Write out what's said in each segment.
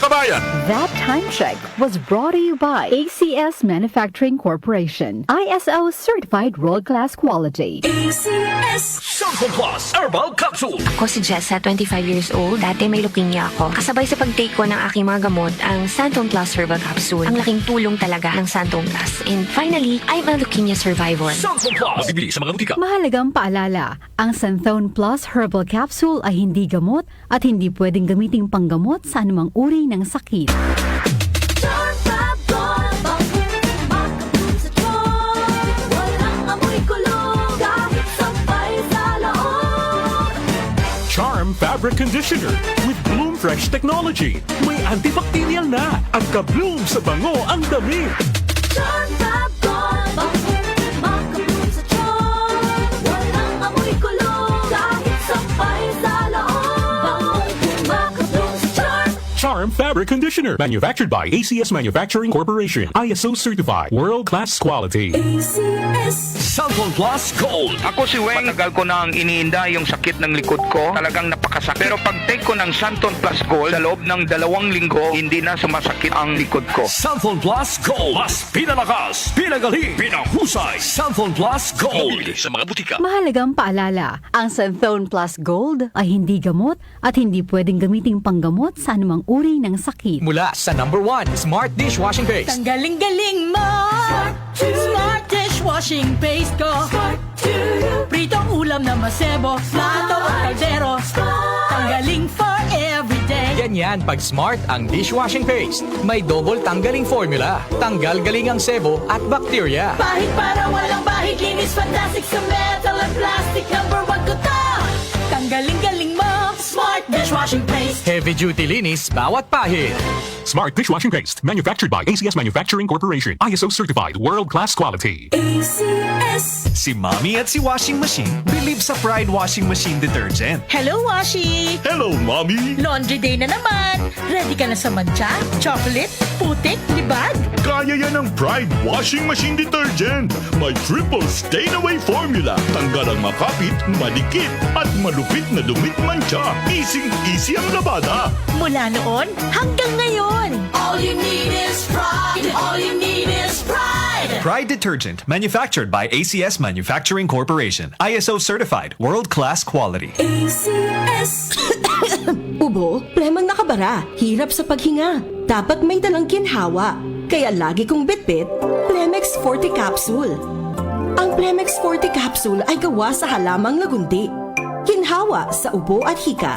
kabayan. That time check was brought to you by ACS Manufacturing Corporation. ISO certified world-class quality. ACS Santon Plus Herbal Capsule. Ako si Jessa, 25 years old. Dati may leukemia ako. Kasabay sa pag-take ko ng aking mga gamot, ang Santon Plus Herbal Capsule. Ang laking tulong talaga ng Santon Plus. And finally, I'm a leukemia survivor. Santon Plus. Mabibili sa mga butika. Mahalagang paalala, ang Santhone Plus Herbal Capsule ay hindi gamot at hindi pwedeng gamiting panggamot sa anumang uri ng sakit. Charm Fabric Conditioner with Bloom Fresh Technology. May antibacterial na at ka-bloom sa bango ang damit. Charm Fabric Conditioner. Manufactured by ACS Manufacturing Corporation. ISO certified. World-class quality. Santon Plus Gold. Ako si Weng, matagal ko nang iniinda yung sakit ng likod ko. Talagang napakasakit. Pero pag take ko ng Santon Plus Gold, sa loob ng 2 linggo, hindi na sumasakit ang likod ko. Santon Plus Gold. Mas pinalakas, pinagaling, pinahusay. Santon Plus Gold. Mabili sa mga butika. Mahalagang paalala, ang Santhone Plus Gold ay hindi gamot at hindi pwedeng gamiting panggamot sa anumang uri ng sakit. Mula sa #1 Smart Dishwashing Paste. Ang galing-galing mo! Smart dishwashing paste ko. Pritong ulam na masebo, plato at kaldero. Tanggaling for everyday. Ganyan pag Smart ang dishwashing paste. May double tanggaling formula. Tanggal galing ang sebo at bacteria. Bahid para walang bahid, linis fantastic sa metal at plastic. #1 ko to! Tanggaling-galing mo! Smart dishwashing paste. Heavy duty linis bawat pahid. Smart Dishwashing Paste. Manufactured by ACS Manufacturing Corporation. ISO certified. World-class quality. ACS. Si Mommy at si Washing Machine believe sa Pride Washing Machine Detergent. Hello, Washi! Hello, Mommy! Laundry day na naman! Ready ka na sa mancha, chocolate, putik, libag? Kaya yan ang Pride Washing Machine Detergent. May triple stain-away formula. Tanggal ang makapit, madikit, at malupit na dumit mancha. Easy ang labada. Mula noon hanggang ngayon. All you need is pride. All you need is pride. Pride Detergent, manufactured by ACS Manufacturing Corporation. ISO certified, world-class quality. ACS. Ubo, premang nakabara, hirap sa paghinga. Dapat may dalang ginhawa. Kaya lagi kong bitbit, Plemex Forte Capsule. Ang Plemex Forte Capsule ay gawa sa halamang lagundi. Ginhawa sa ubo at hika.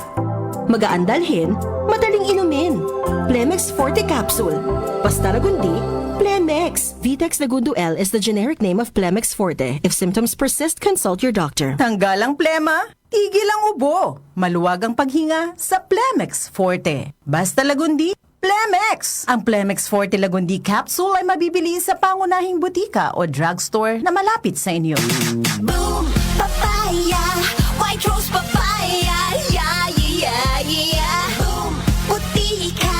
Magaan dalhin, madaling inumin. Plemex Forte Capsule. Basta lagundi, Plemex. Vitex Lagundo L is the generic name of Plemex Forte. If symptoms persist, consult your doctor. Tanggal ang plema, tigil ang ubo. Maluwag ang paghinga sa Plemex Forte. Basta lagundi, Plemex! Ang Plemex Forte Lagundi Capsule ay mabibili sa pangunahing butika o drugstore na malapit sa inyo. Boom, papaya, white rose papaya, yeah, yeah, yeah. Boom, puti ka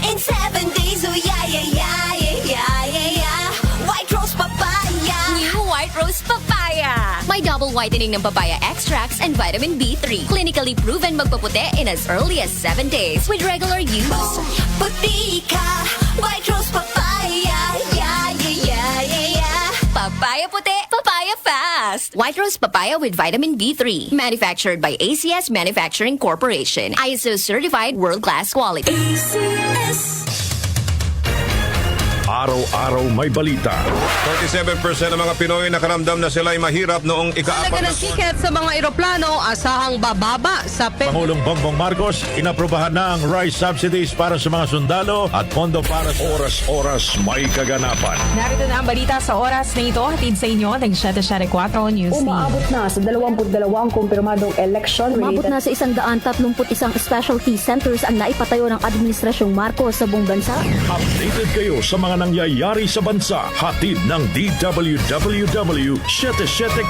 in 7 days, oh yeah, yeah, yeah, yeah, yeah, yeah. White rose papaya. New White Rose Papaya. May double whitening ng papaya extracts and vitamin B3. Clinically proven magpaputi in as early as 7 days with regular use. Boom, puti ka, white rose papaya, yeah, yeah, yeah, yeah, yeah. Papaya puti, papaya fast. White Rose Papaya with vitamin B3. Manufactured by ACS Manufacturing Corporation. ISO certified world-class quality. ACS. Araw-araw may balita. 47% ng mga Pinoy nakaramdam na sila'y mahirap noong ika-4 Talaga ng tiket sa mga eroplano, asahang bababa sa Pangulong Bongbong Marcos, inaprobahan na ang rice subsidies para sa mga sundalo at pondo para sa Oras-oras may kaganapan. Narito na ang balita sa oras na ito, hatid sa inyo ng 774 News Team. Umaabot na sa 22 kumpirmadong election. Umabot na sa 131 specialty centers ang naipatayo ng Administrasyong Marcos sa buong bansa. Updated kayo sa mga nangyayari sa bansa. Hatid ng DWWW 774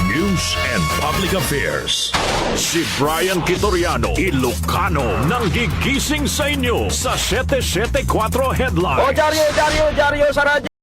News and Public Affairs. Si Brian Kitoriano, Ilocano, nang gigising sa inyo sa 774 Headline. Diaryo sa radyo.